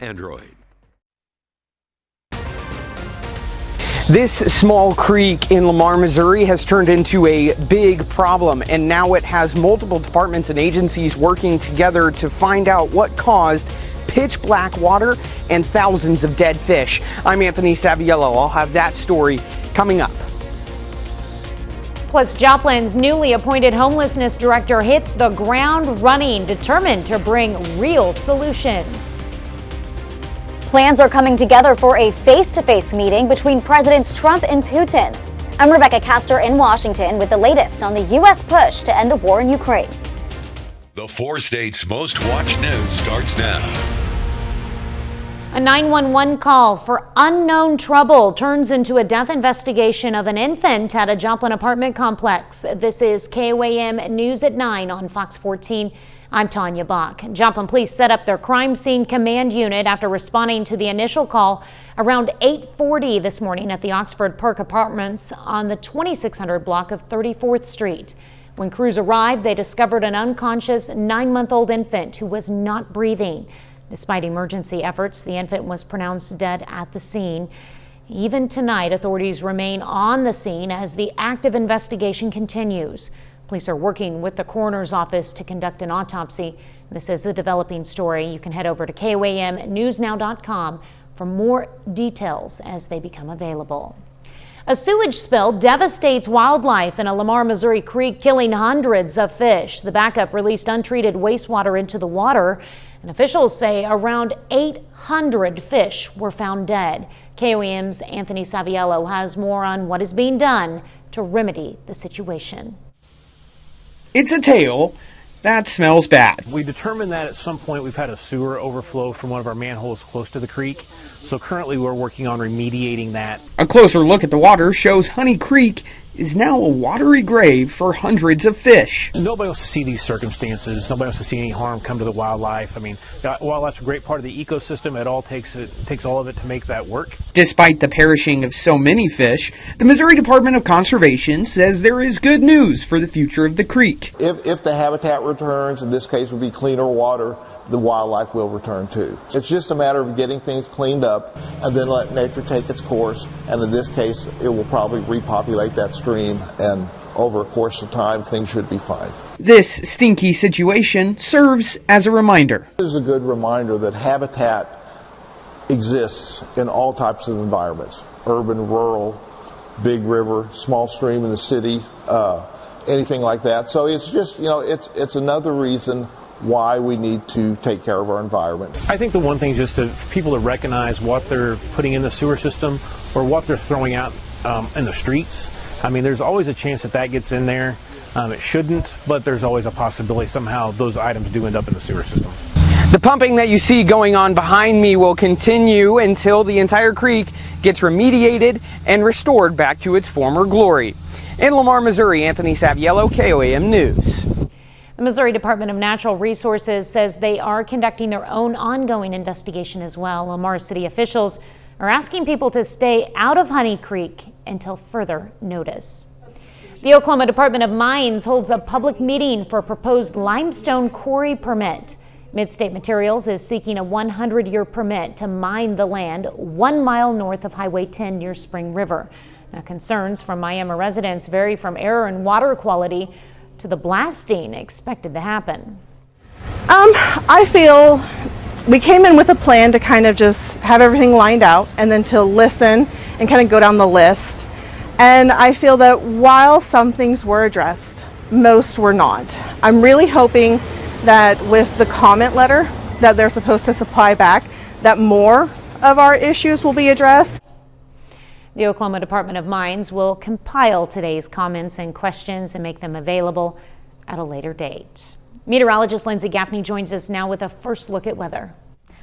Android. This small creek in Lamar, Missouri has turned into a big problem, and now it has multiple departments and agencies working together to find out what caused pitch black water and thousands of dead fish. I'm Anthony Saviello. I'll have that story coming up. Plus, Joplin's newly appointed homelessness director hits the ground running, determined to bring real solutions. Plans are coming together for a face-to-face meeting between Presidents Trump and Putin. I'm Rebecca Castor in Washington with the latest on the U.S. push to end the war in Ukraine. The 4 states' most watched news starts now. A 911 call for unknown trouble turns into a death investigation of an infant at a Joplin apartment complex. This is KOAM News at 9 on Fox 14. I'm Tanya Bach. Joplin police set up their crime scene command unit after responding to the initial call around 8:40 this morning at the Oxford Park Apartments on the 2600 block of 34th Street. When crews arrived, they discovered an unconscious 9-month-old infant who was not breathing. Despite emergency efforts, the infant was pronounced dead at the scene. Even tonight, authorities remain on the scene as the active investigation continues. Police are working with the coroner's office to conduct an autopsy. This is a developing story. You can head over to KOAMnewsnow.com for more details as they become available. A sewage spill devastates wildlife in a Lamar, Missouri creek, killing hundreds of fish. The backup released untreated wastewater into the water, and officials say around 800 fish were found dead. KOAM's Anthony Saviello has more on what is being done to remedy the situation. It's a tale that smells bad. We determined that at some point we've had a sewer overflow from one of our manholes close to the creek. So currently we're working on remediating that. A closer look at the water shows Honey Creek is now a watery grave for hundreds of fish. Nobody wants to see these circumstances. Nobody wants to see any harm come to the wildlife. I mean, wildlife's a great part of the ecosystem. It takes all of it to make that work. Despite the perishing of so many fish, the Missouri Department of Conservation says there is good news for the future of the creek. If the habitat returns, in this case would be cleaner water, the wildlife will return too. It's just a matter of getting things cleaned up and then let nature take its course. And in this case, it will probably repopulate that stream, and over a course of time, things should be fine. This stinky situation serves as a reminder. This is a good reminder that habitat exists in all types of environments: urban, rural, big river, small stream in the city, anything like that. So it's just, it's another reason why we need to take care of our environment. I think the one thing is just for people to recognize what they're putting in the sewer system or what they're throwing out in the streets. I mean, there's always a chance that gets in there. It shouldn't, but there's always a possibility somehow those items do end up in the sewer system. The pumping that you see going on behind me will continue until the entire creek gets remediated and restored back to its former glory. In Lamar, Missouri, Anthony Saviello, KOAM News. The Missouri Department of Natural Resources says they are conducting their own ongoing investigation as well. Lamar City officials are asking people to stay out of Honey Creek until further notice. The Oklahoma Department of Mines holds a public meeting for a proposed limestone quarry permit. Midstate Materials is seeking a 100-year permit to mine the land 1 mile north of Highway 10 near Spring River. Now, concerns from Miami residents vary from air and water quality to the blasting expected to happen. I feel we came in with a plan to kind of just have everything lined out and then to listen and kind of go down the list. And I feel that while some things were addressed, most were not. I'm really hoping that with the comment letter that they're supposed to supply back, that more of our issues will be addressed. The Oklahoma Department of Mines will compile today's comments and questions and make them available at a later date. Meteorologist Lindsay Gaffney joins us now with a first look at weather.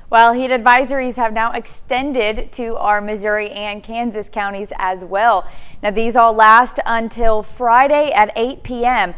Well, heat advisories have now extended to our Missouri and Kansas counties as well. Now, these all last until Friday at 8 p.m.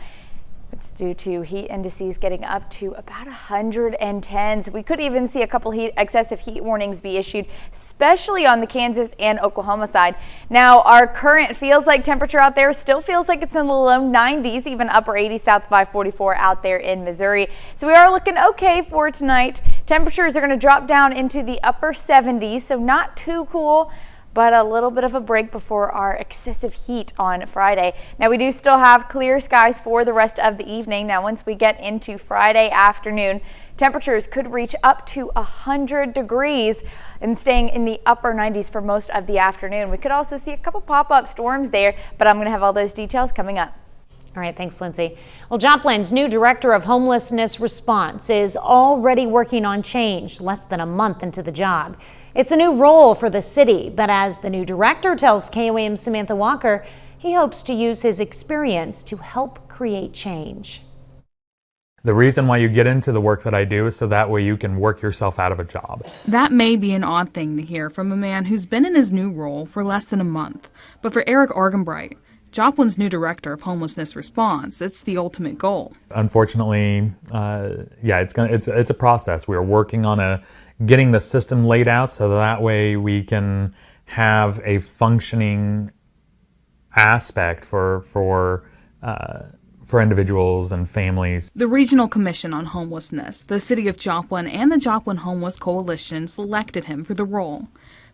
It's due to heat indices getting up to about 110. So we could even see a couple excessive heat warnings be issued, especially on the Kansas and Oklahoma side. Now, our current feels like temperature out there still feels like it's in the low 90s, even upper 80s south of I-44 out there in Missouri. So we are looking okay for tonight. Temperatures are going to drop down into the upper 70s, so not too cool, but a little bit of a break before our excessive heat on Friday. Now, we do still have clear skies for the rest of the evening. Now, once we get into Friday afternoon, temperatures could reach up to 100 degrees and staying in the upper 90s for most of the afternoon. We could also see a couple pop-up storms there, but I'm going to have all those details coming up. All right, thanks, Lindsay. Well, Joplin's new director of homelessness response is already working on change less than a month into the job. It's a new role for the city, but as the new director tells KOAM's Samantha Walker, he hopes to use his experience to help create change. The reason why you get into the work that I do is so that way you can work yourself out of a job. That may be an odd thing to hear from a man who's been in his new role for less than a month, but for Eric Argenbright, Joplin's new director of homelessness response, it's the ultimate goal. Unfortunately, it's a process. We are working on getting the system laid out so that way we can have a functioning aspect for individuals and families. The Regional Commission on Homelessness, the City of Joplin, and the Joplin Homeless Coalition selected him for the role.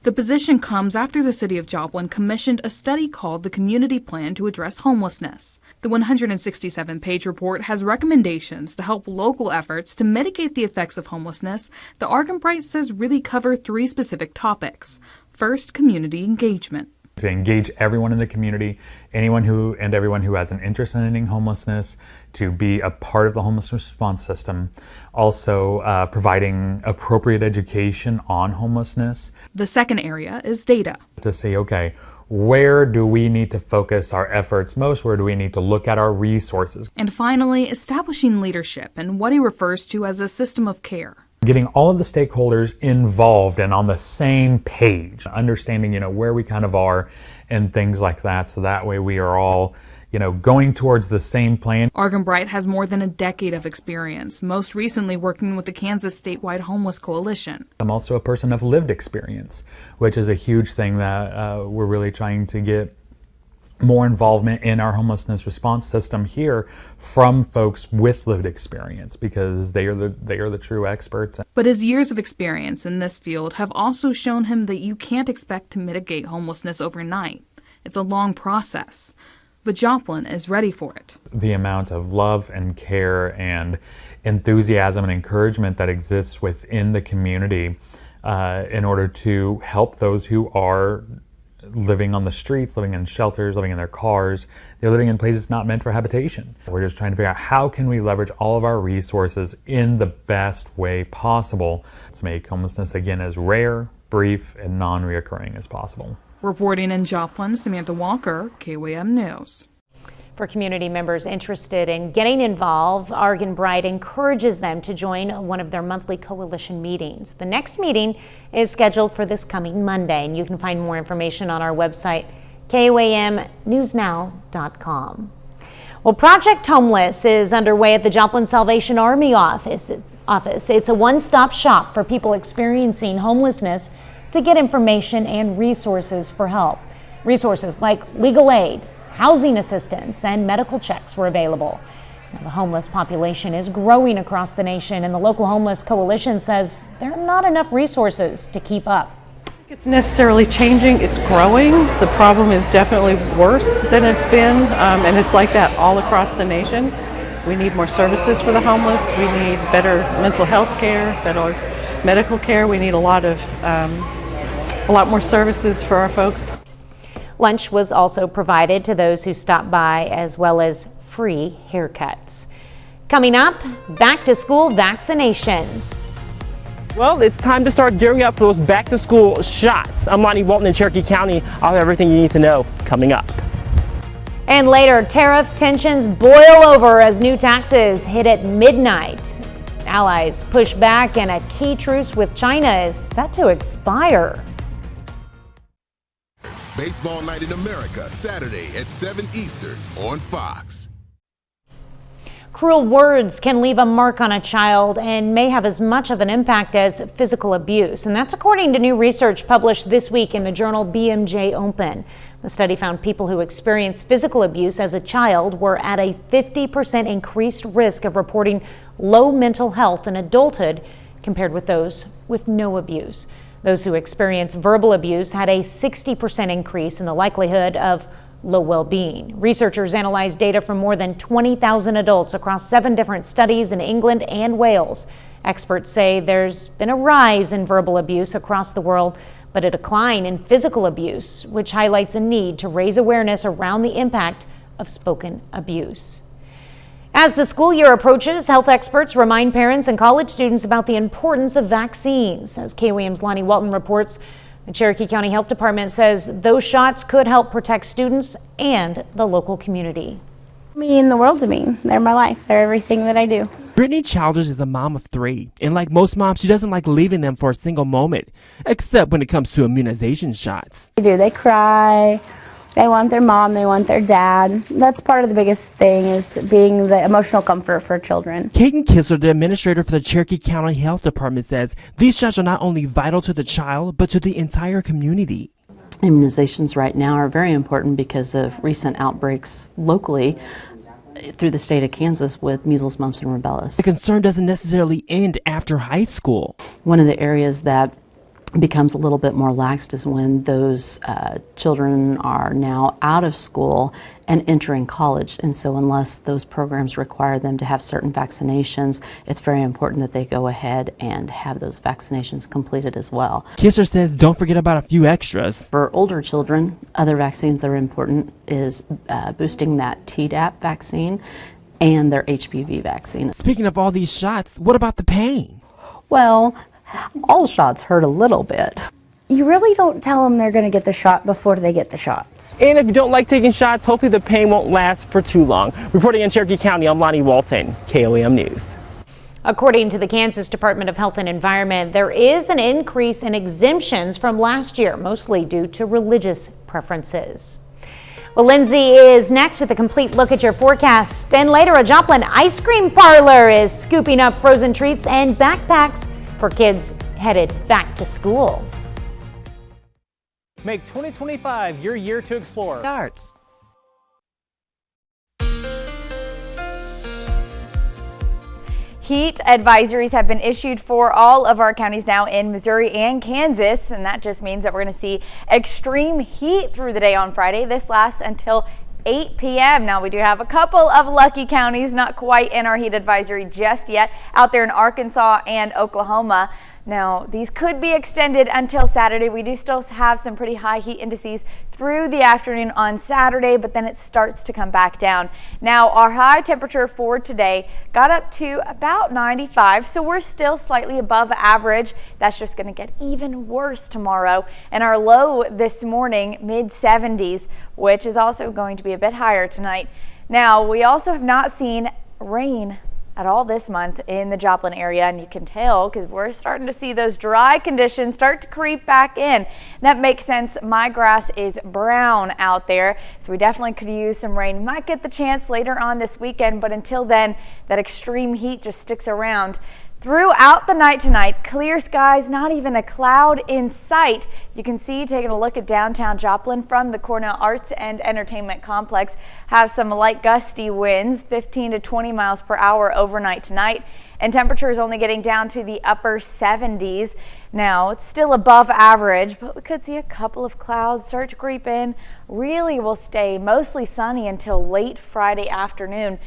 The position comes after the City of Joplin commissioned a study called the Community Plan to Address Homelessness. The 167-page report has recommendations to help local efforts to mitigate the effects of homelessness that Argenbright says really cover three specific topics. First, community engagement. To engage everyone in the community, everyone who has an interest in ending homelessness, to be a part of the homeless response system. Also, providing appropriate education on homelessness. The second area is data. To say, okay, where do we need to focus our efforts most? Where do we need to look at our resources? And finally, establishing leadership and what he refers to as a system of care. Getting all of the stakeholders involved and on the same page, understanding, where we kind of are and things like that. So that way we are all, going towards the same plan. Argenbright has more than a decade of experience, most recently working with the Kansas statewide homeless coalition. I'm also a person of lived experience, which is a huge thing that we're really trying to get more involvement in our homelessness response system here from folks with lived experience, because they are the true experts. But his years of experience in this field have also shown him that you can't expect to mitigate homelessness overnight. It's a long process, but Joplin is ready for it. The amount of love and care and enthusiasm and encouragement that exists within the community in order to help those who are living on the streets, living in shelters, living in their cars. They're living in places not meant for habitation. We're just trying to figure out how can we leverage all of our resources in the best way possible to make homelessness, again, as rare, brief, and non-reoccurring as possible. Reporting in Joplin, Samantha Walker, KOAM News. For community members interested in getting involved, Argenbright encourages them to join one of their monthly coalition meetings. The next meeting is scheduled for this coming Monday, and you can find more information on our website, KOAMnewsnow.com. Well, Project Homeless is underway at the Joplin Salvation Army office. It's a one-stop shop for people experiencing homelessness to get information and resources for help. Resources like legal aid, housing assistance, and medical checks were available. Now, the homeless population is growing across the nation, and the local homeless coalition says there are not enough resources to keep up. It's necessarily changing, it's growing. The problem is definitely worse than it's been, and it's like that all across the nation. We need more services for the homeless. We need better mental health care, better medical care. We need a lot more services for our folks. Lunch was also provided to those who stopped by, as well as free haircuts. Coming up, back to school vaccinations. Well, it's time to start gearing up for those back to school shots. I'm Lonnie Walton in Cherokee County. I'll have everything you need to know coming up. And later, tariff tensions boil over as new taxes hit at midnight. Allies push back, and a key truce with China is set to expire. Baseball Night in America, Saturday at 7 Eastern on Fox. Cruel words can leave a mark on a child and may have as much of an impact as physical abuse. And that's according to new research published this week in the journal BMJ Open. The study found people who experienced physical abuse as a child were at a 50% increased risk of reporting low mental health in adulthood compared with those with no abuse. Those who experience verbal abuse had a 60% increase in the likelihood of low well-being. Researchers analyzed data from more than 20,000 adults across 7 different studies in England and Wales. Experts say there's been a rise in verbal abuse across the world, but a decline in physical abuse, which highlights a need to raise awareness around the impact of spoken abuse. As the school year approaches, health experts remind parents and college students about the importance of vaccines. As KOAM's Lonnie Walton reports, the Cherokee County Health Department says those shots could help protect students and the local community. They mean the world to me. They're my life. They're everything that I do. Brittany Childers is a mom of 3, and like most moms, she doesn't like leaving them for a single moment, except when it comes to immunization shots. They do. They cry. They want their mom, they want their dad. That's part of the biggest thing, is being the emotional comfort for children. Kaden Kissler, the administrator for the Cherokee County Health Department, says these shots are not only vital to the child, but to the entire community. Immunizations right now are very important because of recent outbreaks locally through the state of Kansas with measles, mumps, and rubella. The concern doesn't necessarily end after high school. One of the areas that becomes a little bit more laxed is when those children are now out of school and entering college. And so unless those programs require them to have certain vaccinations, it's very important that they go ahead and have those vaccinations completed as well. Kisser says don't forget about a few extras. For older children, other vaccines that are important is boosting that Tdap vaccine and their HPV vaccine. Speaking of all these shots, what about the pain? Well, all shots hurt a little bit. You really don't tell them they're going to get the shot before they get the shots. And if you don't like taking shots, hopefully the pain won't last for too long. Reporting in Cherokee County, I'm Lonnie Walton, KOAM News. According to the Kansas Department of Health and Environment, there is an increase in exemptions from last year, mostly due to religious preferences. Well, Lindsay is next with a complete look at your forecast. And later, a Joplin ice cream parlor is scooping up frozen treats and backpacks for kids headed back to school. Make 2025 your year to explore. Starts. Heat advisories have been issued for all of our counties now in Missouri and Kansas, and that just means that we're going to see extreme heat through the day on Friday. This lasts until 8 p.m. Now, we do have a couple of lucky counties, not quite in our heat advisory just yet, out there in Arkansas and Oklahoma. Now, these could be extended until Saturday. We do still have some pretty high heat indices through the afternoon on Saturday, but then it starts to come back down. Now, our high temperature for today got up to about 95, so we're still slightly above average. That's just going to get even worse tomorrow. And our low this morning, mid-70s, which is also going to be a bit higher tonight. Now, we also have not seen rain at all this month in the Joplin area, and you can tell because we're starting to see those dry conditions start to creep back in. That makes sense. My grass is brown out there, so we definitely could use some rain. Might get the chance later on this weekend, but until then, that extreme heat just sticks around. Throughout the night tonight, clear skies, not even a cloud in sight. You can see, taking a look at downtown Joplin from the Cornell Arts and Entertainment Complex, have some light gusty winds, 15 to 20 miles per hour overnight tonight. And temperatures only getting down to the upper 70s. Now, it's still above average, but we could see a couple of clouds start to creep in. Really will stay mostly sunny until late Friday afternoon.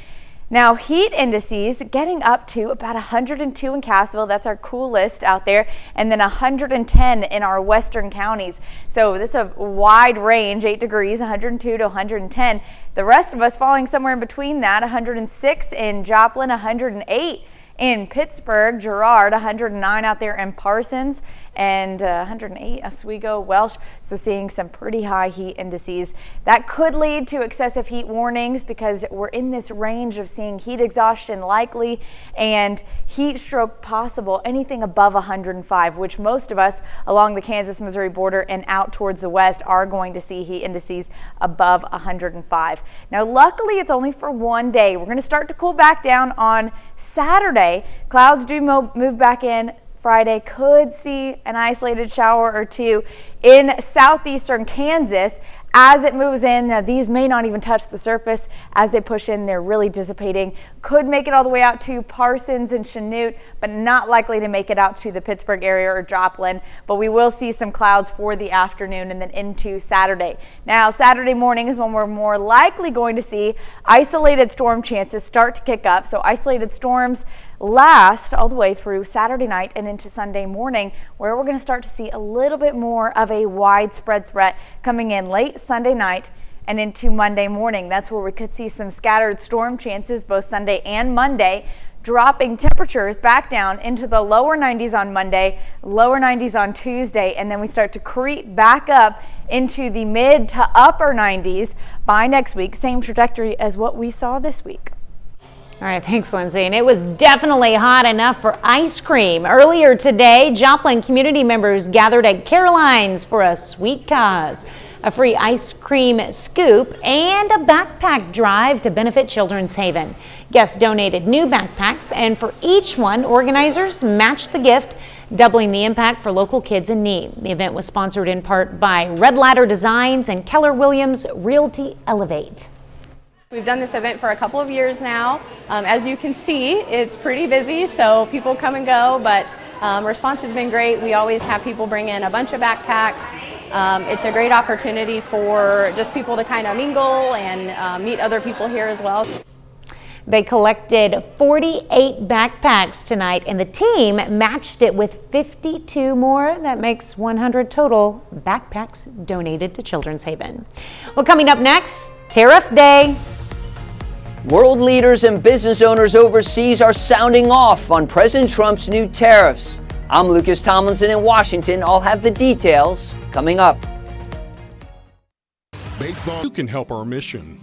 Now, heat indices getting up to about 102 in Cassville. That's our coolest out there. And then 110 in our western counties. So this is a wide range, 8 degrees, 102 to 110. The rest of us falling somewhere in between that, 106 in Joplin, 108 in Pittsburgh, Girard, 109 out there in Parsons, and 108 Oswego, Welsh. So seeing some pretty high heat indices. That could lead to excessive heat warnings because we're in this range of seeing heat exhaustion likely and heat stroke possible, anything above 105, which most of us along the Kansas-Missouri border and out towards the west are going to see heat indices above 105. Now, luckily, it's only for one day. We're going to start to cool back down on Saturday. Clouds do move back in. Friday could see an isolated shower or two in southeastern Kansas. as it moves in. Now, these may not even touch the surface. As they push in, they're really dissipating. Could make it all the way out to Parsons and Chanute, but not likely to make it out to the Pittsburgh area or Joplin. But we will see some clouds for the afternoon and then into Saturday. Now, Saturday morning is when we're more likely going to see isolated storm chances start to kick up. So isolated storms last all the way through Saturday night and into Sunday morning, where we're going to start to see a little bit more of a widespread threat coming in late Sunday night and into Monday morning. That's where we could see some scattered storm chances both Sunday and Monday, dropping temperatures back down into the lower 90s on Monday, lower 90s on Tuesday, and then we start to creep back up into the mid to upper 90s by next week. Same trajectory as what we saw this week. All right, thanks, Lindsay. And it was definitely hot enough for ice cream. Earlier today, Joplin community members gathered at Caroline's for a sweet cause, a free ice cream scoop, and a backpack drive to benefit Children's Haven. Guests donated new backpacks, and for each one, organizers matched the gift, doubling the impact for local kids in need. The event was sponsored in part by Red Ladder Designs and Keller Williams Realty Elevate. We've done this event for a couple of years now. As you can see, it's pretty busy, so people come and go, but response has been great. We always have people bring in a bunch of backpacks. It's a great opportunity for just people to kind of mingle and meet other people here as well. They collected 48 backpacks tonight, and the team matched it with 52 more. That makes 100 total backpacks donated to Children's Haven. Well, coming up next, Tariff Day. World leaders and business owners overseas are sounding off on President Trump's new tariffs. I'm Lucas Tomlinson in Washington. I'll have the details coming up. Baseball, you can help our mission.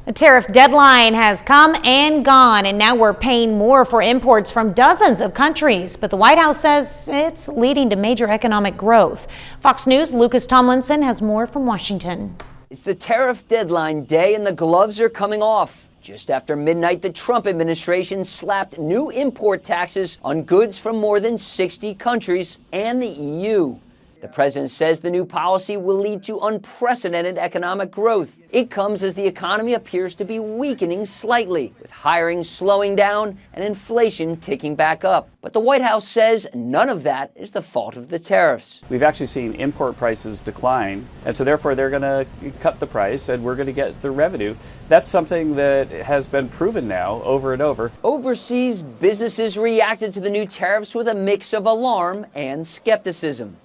The tariff deadline has come and gone, and now we're paying more for imports from dozens of countries. But the White House says it's leading to major economic growth. Fox News' Lucas Tomlinson has more from Washington. It's the tariff deadline day, and the gloves are coming off. Just after midnight, the Trump administration slapped new import taxes on goods from more than 60 countries and the EU. The president says the new policy will lead to unprecedented economic growth. It comes as the economy appears to be weakening slightly, with hiring slowing down and inflation ticking back up. But the White House says none of that is the fault of the tariffs. We've actually seen import prices decline, and so therefore they're going to cut the price and we're going to get the revenue. That's something that has been proven now over and over. Overseas businesses reacted to the new tariffs with a mix of alarm and skepticism.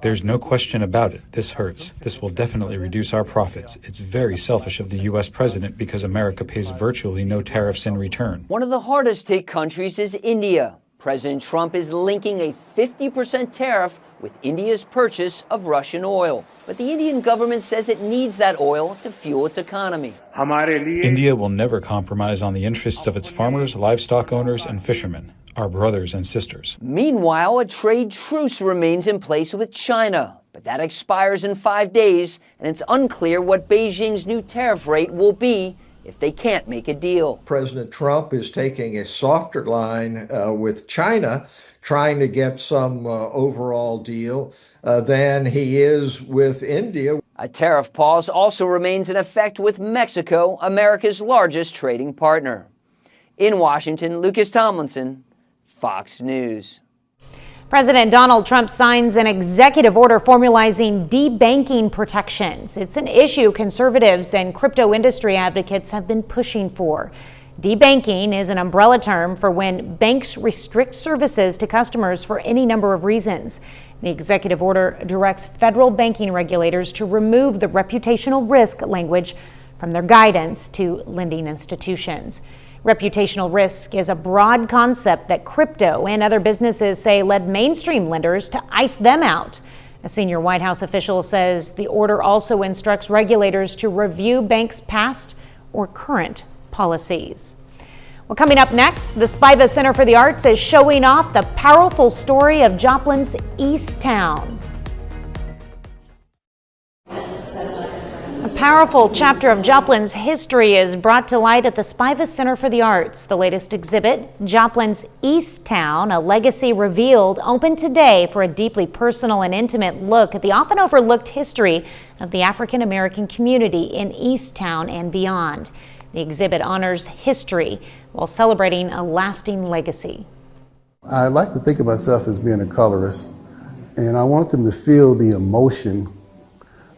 There's no question about it. This hurts. This will definitely reduce our profits. It's very selfish of the U.S. president because America pays virtually no tariffs in return. One of the hardest hit countries is India. President Trump is linking a 50% tariff with India's purchase of Russian oil. But the Indian government says it needs that oil to fuel its economy. India will never compromise on the interests of its farmers, livestock owners, and fishermen, our brothers and sisters. Meanwhile, a trade truce remains in place with China, but that expires in 5 days, and it's unclear what Beijing's new tariff rate will be if they can't make a deal. President Trump is taking a softer line with China, trying to get some overall deal than he is with India. A tariff pause also remains in effect with Mexico, America's largest trading partner. In Washington, Lucas Tomlinson, Fox News. President Donald Trump signs an executive order formalizing debanking protections. It's an issue conservatives and crypto industry advocates have been pushing for. Debanking is an umbrella term for when banks restrict services to customers for any number of reasons. The executive order directs federal banking regulators to remove the reputational risk language from their guidance to lending institutions. Reputational risk is a broad concept that crypto and other businesses say led mainstream lenders to ice them out. A senior White House official says the order also instructs regulators to review banks' past or current policies. Well, coming up next, the Spiva Center for the Arts is showing off the powerful story of Joplin's East Town. A powerful chapter of Joplin's history is brought to light at the Spivak Center for the Arts. The latest exhibit, Joplin's East Town, A Legacy Revealed, opened today for a deeply personal and intimate look at the often overlooked history of the African American community in East Town and beyond. The exhibit honors history while celebrating a lasting legacy. I like to think of myself as being a colorist, and I want them to feel the emotion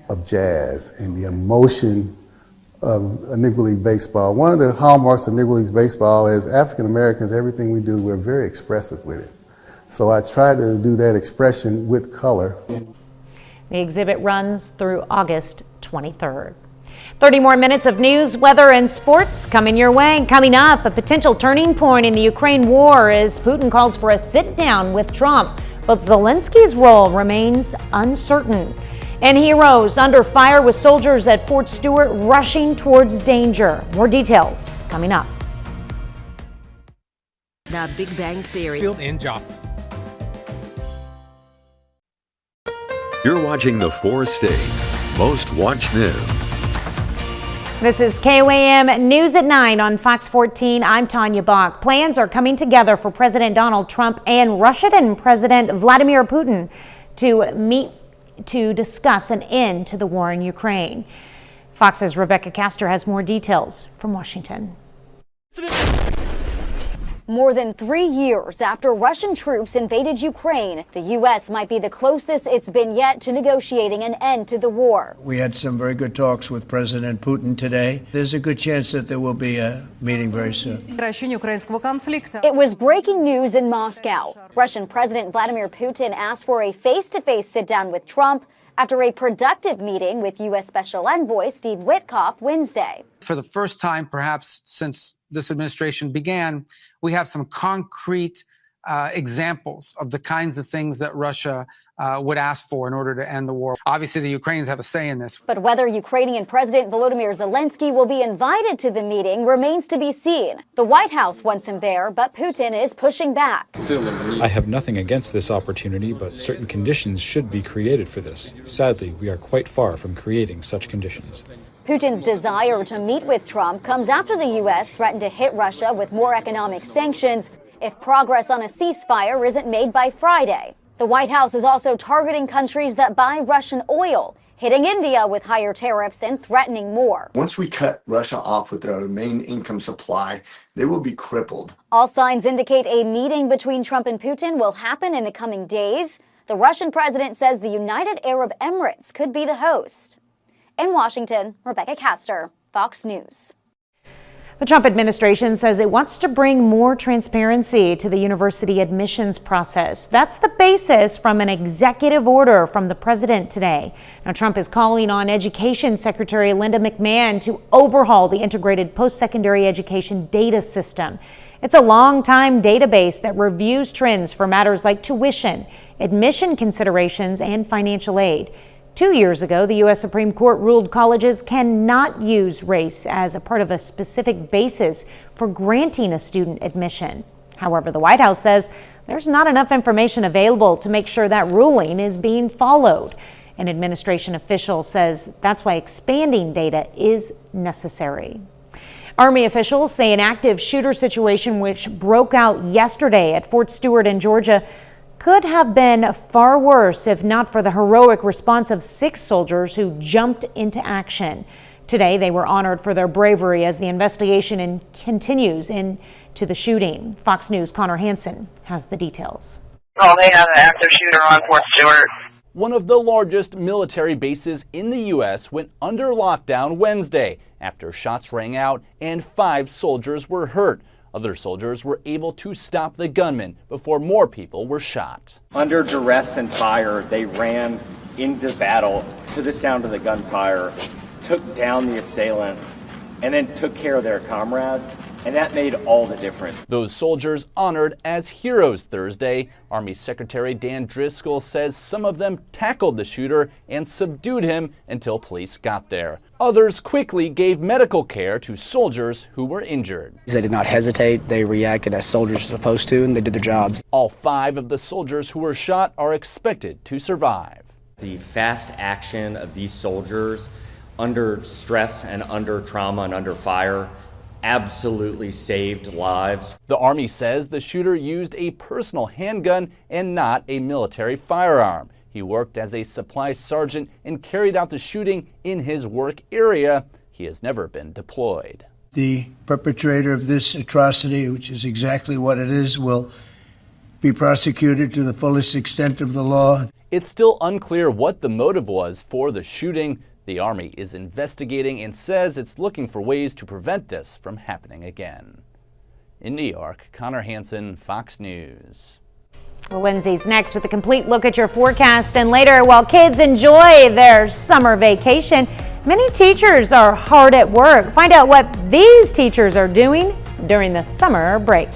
of jazz and the emotion of Negro League baseball. One of the hallmarks of Negro League baseball is African Americans, everything we do, we're very expressive with it. So I try to do that expression with color. The exhibit runs through August 23rd. 30 more minutes of news, weather, and sports coming your way. Coming up, a potential turning point in the Ukraine war as Putin calls for a sit-down with Trump. But Zelensky's role remains uncertain. And heroes under fire with soldiers at Fort Stewart rushing towards danger. More details coming up. The Big Bang Theory. Built in Joplin. You're watching the 4 states' most watched news. This is KOAM News at 9 on Fox 14. I'm Tanya Bach. Plans are coming together for President Donald Trump and Russian President Vladimir Putin to meet to discuss an end to the war in Ukraine. Fox's Rebecca Castor has more details from Washington. More than 3 years after Russian troops invaded Ukraine, the U.S. might be the closest it's been yet to negotiating an end to the war. We had some very good talks with President Putin today. There's a good chance that there will be a meeting very soon. It was breaking news in Moscow. Russian President Vladimir Putin asked for a face-to-face sit-down with Trump after a productive meeting with U.S. Special Envoy Steve Witkoff Wednesday. For the first time, perhaps since this administration began, we have some concrete examples of the kinds of things that Russia would ask for in order to end the war. Obviously, the Ukrainians have a say in this. But whether Ukrainian President Volodymyr Zelensky will be invited to the meeting remains to be seen. The White House wants him there, but Putin is pushing back. I have nothing against this opportunity, but certain conditions should be created for this. Sadly, we are quite far from creating such conditions. Putin's desire to meet with Trump comes after the U.S. threatened to hit Russia with more economic sanctions if progress on a ceasefire isn't made by Friday. The White House is also targeting countries that buy Russian oil, hitting India with higher tariffs and threatening more. Once we cut Russia off with their main income supply, they will be crippled. All signs indicate a meeting between Trump and Putin will happen in the coming days. The Russian president says the United Arab Emirates could be the host. In Washington, Rebecca Castor, Fox News. The Trump administration says it wants to bring more transparency to the university admissions process. That's the basis from an executive order from the president today. Now, Trump is calling on Education Secretary Linda McMahon to overhaul the integrated post-secondary education data system. It's a long-time database that reviews trends for matters like tuition, admission considerations, and financial aid. 2 years ago, the U.S. Supreme Court ruled colleges cannot use race as a part of a specific basis for granting a student admission. However, the White House says there's not enough information available to make sure that ruling is being followed. An administration official says that's why expanding data is necessary. Army officials say an active shooter situation which broke out yesterday at Fort Stewart in Georgia could have been far worse if not for the heroic response of 6 soldiers who jumped into action. Today, they were honored for their bravery as the investigation continues into the shooting. Fox News' Connor Hansen has the details. Well, they have an active shooter on Fort Stewart. One of the largest military bases in the U.S. went under lockdown Wednesday after shots rang out and 5 soldiers were hurt. Other soldiers were able to stop the gunman before more people were shot. Under duress and fire, they ran into battle to the sound of the gunfire, took down the assailant, and then took care of their comrades. And that made all the difference. Those soldiers honored as heroes Thursday. Army Secretary Dan Driscoll says some of them tackled the shooter and subdued him until police got there. Others quickly gave medical care to soldiers who were injured. They did not hesitate. They reacted as soldiers are supposed to, and they did their jobs. All 5 of the soldiers who were shot are expected to survive. The fast action of these soldiers under stress and under trauma and under fire absolutely saved lives. The Army says the shooter used a personal handgun and not a military firearm. He worked as a supply sergeant and carried out the shooting in his work area. He has never been deployed. The perpetrator of this atrocity, which is exactly what it is, will be prosecuted to the fullest extent of the law. It's still unclear what the motive was for the shooting. The Army is investigating and says it's looking for ways to prevent this from happening again. In New York, Connor Hansen, Fox News. Well, Wednesday's next with a complete look at your forecast. And later, while kids enjoy their summer vacation, many teachers are hard at work. Find out what these teachers are doing during the summer break.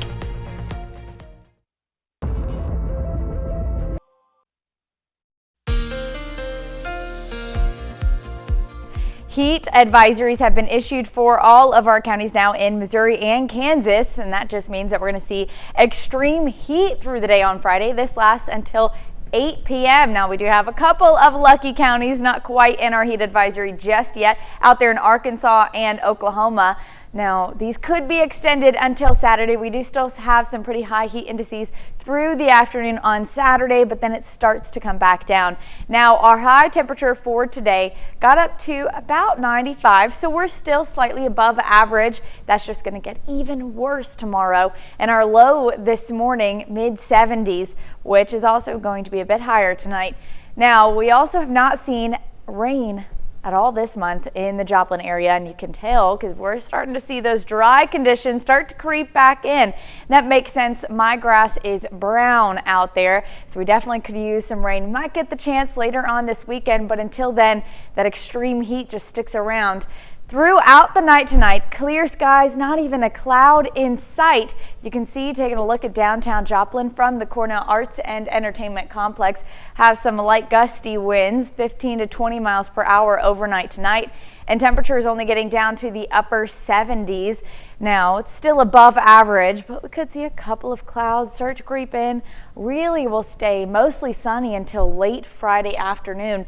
Heat advisories have been issued for all of our counties now in Missouri and Kansas, and that just means that we're going to see extreme heat through the day on Friday. This lasts until 8 p.m. Now, we do have a couple of lucky counties not quite in our heat advisory just yet out there in Arkansas and Oklahoma. Now, these could be extended until Saturday. We do still have some pretty high heat indices through the afternoon on Saturday, but then it starts to come back down. Now, our high temperature for today got up to about 95, so we're still slightly above average. That's just going to get even worse tomorrow. And our low this morning, mid-70s, which is also going to be a bit higher tonight. Now, we also have not seen rain at all this month in the Joplin area, and you can tell because we're starting to see those dry conditions start to creep back in. That makes sense. My grass is brown out there, so we definitely could use some rain. Might get the chance later on this weekend, but until then, that extreme heat just sticks around. Throughout the night tonight, clear skies, not even a cloud in sight. You can see, taking a look at downtown Joplin from the Cornell Arts and Entertainment Complex, have some light gusty winds, 15 to 20 miles per hour overnight tonight, and temperatures only getting down to the upper 70s. Now, it's still above average, but we could see a couple of clouds start to creep in. Really will stay mostly sunny until late Friday afternoon.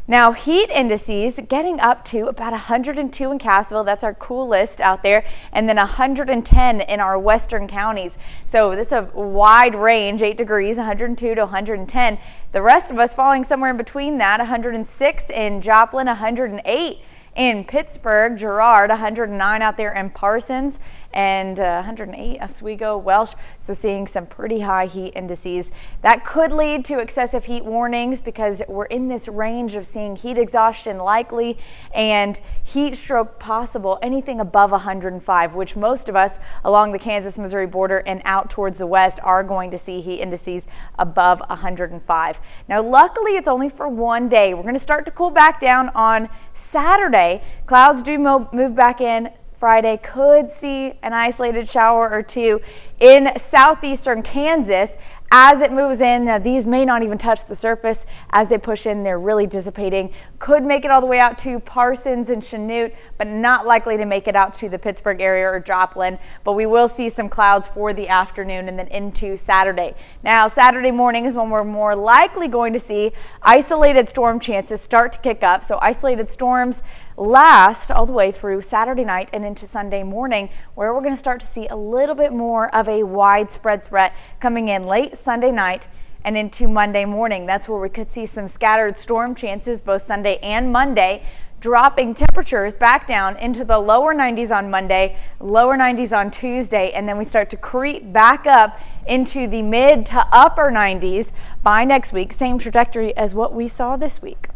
Now, heat indices getting up to about 102 in Cassville. That's our coolest out there. And then 110 in our western counties. So this is a wide range, 8 degrees, 102 to 110. The rest of us falling somewhere in between that, 106 in Joplin, 108 in Pittsburgh, Girard, 109 out there in Parsons, and 108 Oswego, Welsh. So seeing some pretty high heat indices. That could lead to excessive heat warnings because we're in this range of seeing heat exhaustion likely and heat stroke possible, anything above 105, which most of us along the Kansas-Missouri border and out towards the west are going to see heat indices above 105. Now, luckily, it's only for one day. We're going to start to cool back down on Saturday. Clouds do move back in. Friday could see an isolated shower or two in southeastern Kansas as it moves in. Now, these may not even touch the surface as they push in. They're really dissipating. Could make it all the way out to Parsons and Chanute, but not likely to make it out to the Pittsburgh area or Joplin. But we will see some clouds for the afternoon and then into Saturday. Now, Saturday morning is when we're more likely going to see isolated storm chances start to kick up. So isolated storms last all the way through Saturday night and into Sunday morning, where we're going to start to see a little bit more of a widespread threat coming in late Sunday night and into Monday morning. That's where we could see some scattered storm chances both Sunday and Monday, dropping temperatures back down into the lower 90s on Monday, lower 90s on Tuesday, and then we start to creep back up into the mid to upper 90s by next week. Same trajectory as what we saw this week.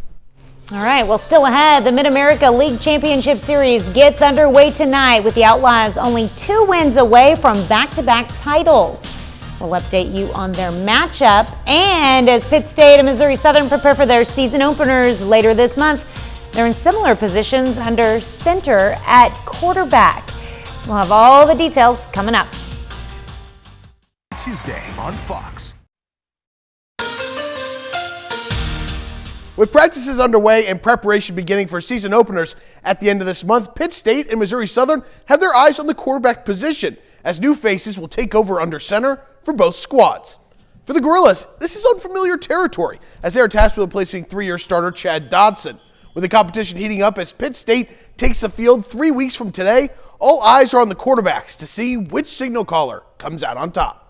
All right, well, still ahead, the Mid-America League Championship Series gets underway tonight with the Outlaws only 2 wins away from back-to-back titles. We'll update you on their matchup, and as Pitt State and Missouri Southern prepare for their season openers later this month, they're in similar positions under center at quarterback. We'll have all the details coming up. Tuesday on Fox. With practices underway and preparation beginning for season openers at the end of this month, Pitt State and Missouri Southern have their eyes on the quarterback position as new faces will take over under center for both squads. For the Gorillas, this is unfamiliar territory as they are tasked with replacing 3-year starter Chad Dodson. With the competition heating up as Pitt State takes the field 3 weeks from today, all eyes are on the quarterbacks to see which signal caller comes out on top.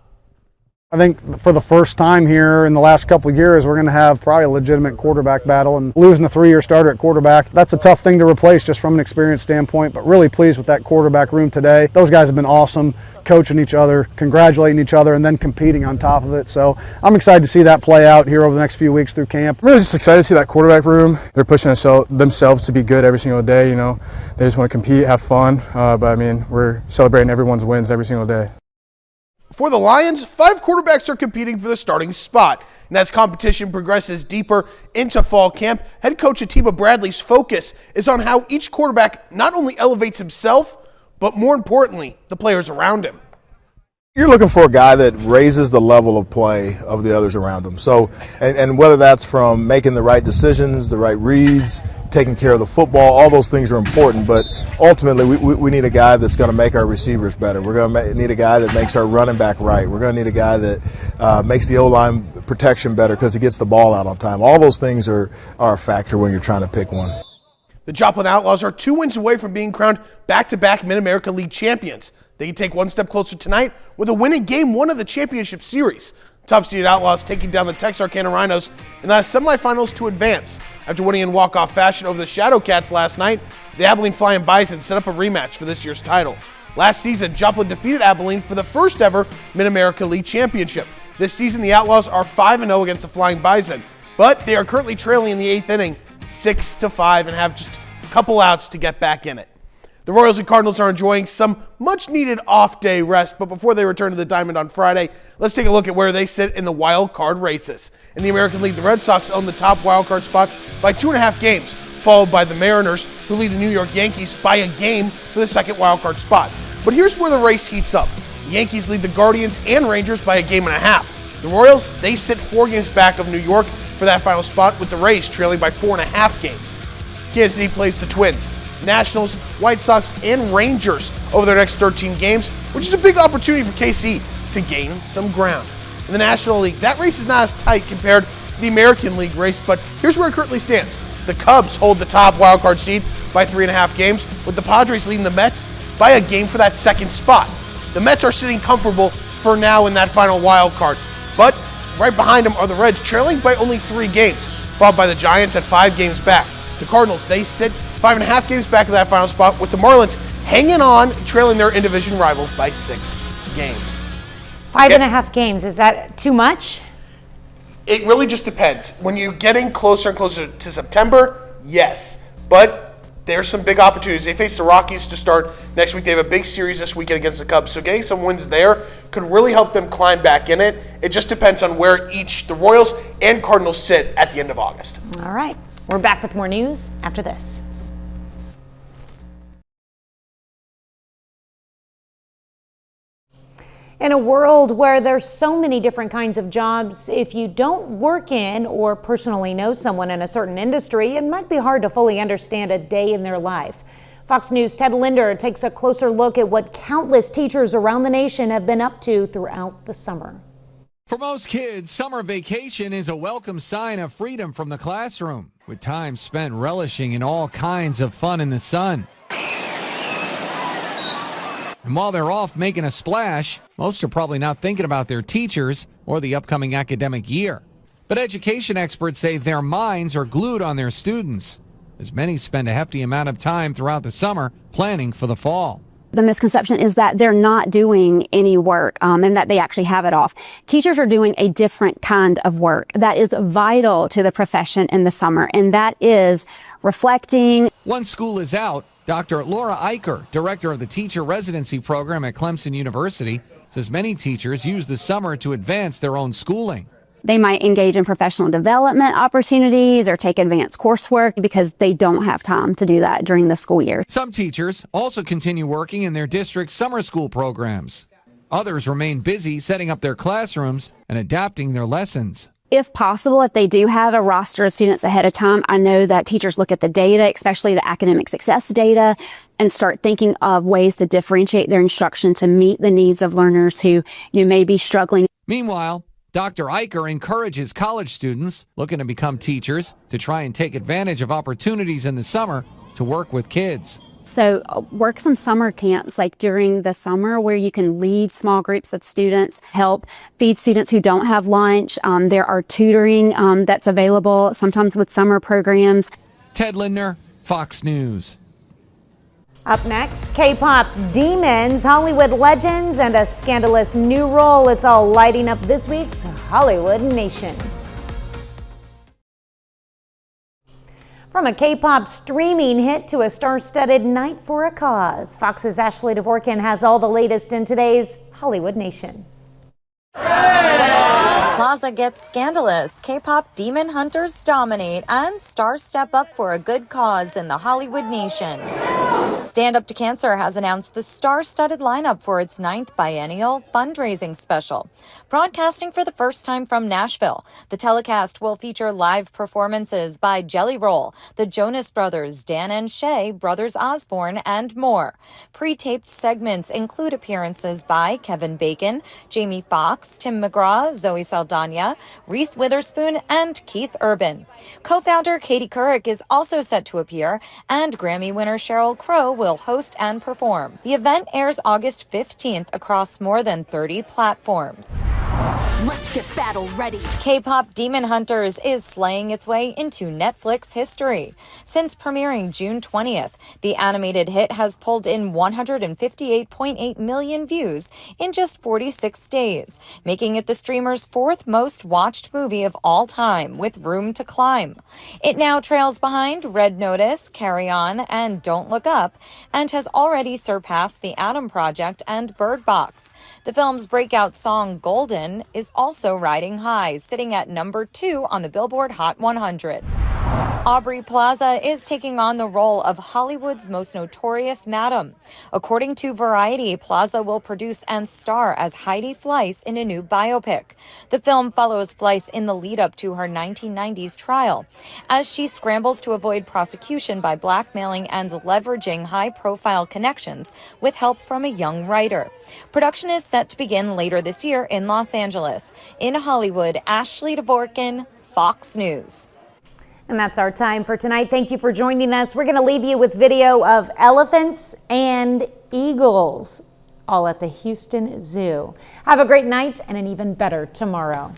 I think for the first time here in the last couple of years, we're going to have probably a legitimate quarterback battle, and losing a 3-year starter at quarterback, that's a tough thing to replace just from an experience standpoint, but really pleased with that quarterback room today. Those guys have been awesome, coaching each other, congratulating each other, and then competing on top of it. So I'm excited to see that play out here over the next few weeks through camp. I'm really just excited to see that quarterback room. They're pushing themselves to be good every single day. They just want to compete, have fun, but I mean, we're celebrating everyone's wins every single day. For the Lions, 5 quarterbacks are competing for the starting spot. And as competition progresses deeper into fall camp, head coach Atiba Bradley's focus is on how each quarterback not only elevates himself, but more importantly, the players around him. You're looking for a guy that raises the level of play of the others around him. So, and whether that's from making the right decisions, the right reads, taking care of the football, all those things are important. But ultimately, we need a guy that's going to make our receivers better. We're going to need a guy that makes our running back right. We're going to need a guy that makes the O-line protection better because he gets the ball out on time. All those things are a factor when you're trying to pick one. The Joplin Outlaws are 2 wins away from being crowned back-to-back Mid-America League champions. They can take one step closer tonight with a win in Game 1 of the championship series. Top-seeded Outlaws taking down the Texarkana Rhinos in the semifinals to advance. After winning in walk-off fashion over the Shadowcats last night, the Abilene Flying Bison set up a rematch for this year's title. Last season, Joplin defeated Abilene for the first ever Mid-America League championship. This season, the Outlaws are 5-0 against the Flying Bison, but they are currently trailing in the 8th inning 6-5 and have just a couple outs to get back in it. The Royals and Cardinals are enjoying some much-needed off-day rest, but before they return to the Diamond on Friday, let's take a look at where they sit in the wild card races. In the American League, the Red Sox own the top wild card spot by 2.5 games, followed by the Mariners, who lead the New York Yankees by a game for the second wild card spot. But here's where the race heats up. The Yankees lead the Guardians and Rangers by a game and a half. The Royals, they sit 4 games back of New York for that final spot, with the Rays trailing by 4.5 games. Kansas City plays the Twins, Nationals, White Sox, and Rangers over their next 13 games, which is a big opportunity for KC to gain some ground. In the National League, that race is not as tight compared to the American League race, but here's where it currently stands. The Cubs hold the top wildcard seed by 3.5 games, with the Padres leading the Mets by a game for that second spot. The Mets are sitting comfortable for now in that final wild card, but right behind them are the Reds, trailing by only 3 games, followed by the Giants at 5 games back. The Cardinals, they sit 5.5 games back of that final spot, with the Marlins hanging on, trailing their in-division rival by 6 games. 5.5 games, is that too much? It really just depends. When you're getting closer and closer to September, yes. But there's some big opportunities. They face the Rockies to start next week. They have a big series this weekend against the Cubs. So getting some wins there could really help them climb back in it. It just depends on where each the Royals and Cardinals sit at the end of August. All right. We're back with more news after this. In a world where there's so many different kinds of jobs, if you don't work in or personally know someone in a certain industry, it might be hard to fully understand a day in their life. Fox News' Ted Linder takes a closer look at what countless teachers around the nation have been up to throughout the summer. For most kids, summer vacation is a welcome sign of freedom from the classroom, with time spent relishing in all kinds of fun in the sun. And while they're off making a splash, most are probably not thinking about their teachers or the upcoming academic year. But education experts say their minds are glued on their students, as many spend a hefty amount of time throughout the summer planning for the fall. The misconception is that they're not doing any work and that they actually have it off. Teachers are doing a different kind of work that is vital to the profession in the summer, and that is reflecting. Once school is out, Dr. Laura Eicher, director of the teacher residency program at Clemson University, says many teachers use the summer to advance their own schooling. They might engage in professional development opportunities or take advanced coursework because they don't have time to do that during the school year. Some teachers also continue working in their district's summer school programs. Others remain busy setting up their classrooms and adapting their lessons. If possible, if they do have a roster of students ahead of time, I know that teachers look at the data, especially the academic success data, and start thinking of ways to differentiate their instruction to meet the needs of learners who may be struggling. Meanwhile, Dr. Eicher encourages college students looking to become teachers to try and take advantage of opportunities in the summer to work with kids. So work some summer camps like during the summer where you can lead small groups of students, help feed students who don't have lunch. There are tutoring that's available sometimes with summer programs. Ted Lindner, Fox News. Up next, K-pop demons, Hollywood legends, and a scandalous new role. It's all lighting up this week's Hollywood Nation. From a K-pop streaming hit to a star-studded night for a cause, Fox's Ashley Dvorkin has all the latest in today's Hollywood Nation. Plaza gets scandalous, K-pop demon hunters dominate, and stars step up for a good cause in the Hollywood Nation. Stand Up to Cancer has announced the star-studded lineup for its 9th biennial fundraising special. Broadcasting for the first time from Nashville, the telecast will feature live performances by Jelly Roll, the Jonas Brothers, Dan and Shay, Brothers Osborne, and more. Pre-taped segments include appearances by Kevin Bacon, Jamie Foxx, Tim McGraw, Zoe Saldana, Reese Witherspoon, and Keith Urban. Co-founder Katie Couric is also set to appear, and Grammy winner Sheryl Crow will host and perform. The event airs August 15th across more than 30 platforms. Let's get battle ready. K-pop Demon Hunters is slaying its way into Netflix history. Since premiering June 20th, the animated hit has pulled in 158.8 million views in just 46 days, making it the streamer's 4th most watched movie of all time, with room to climb. It now trails behind Red Notice, Carry On, and Don't Look Up, and has already surpassed The Atom Project and Bird Box. The film's breakout song Golden is also riding high, sitting at number 2 on the Billboard Hot 100. Aubrey Plaza is taking on the role of Hollywood's most notorious madam. According to Variety, Plaza will produce and star as Heidi Fleiss in a new biopic. The film follows Fleiss in the lead-up to her 1990s trial, as she scrambles to avoid prosecution by blackmailing and leveraging high-profile connections with help from a young writer. Production is set to begin later this year in Los Angeles. In Hollywood, Ashley Dvorkin, Fox News. And that's our time for tonight. Thank you for joining us. We're going to leave you with video of elephants and eagles, all at the Houston Zoo. Have a great night and an even better tomorrow.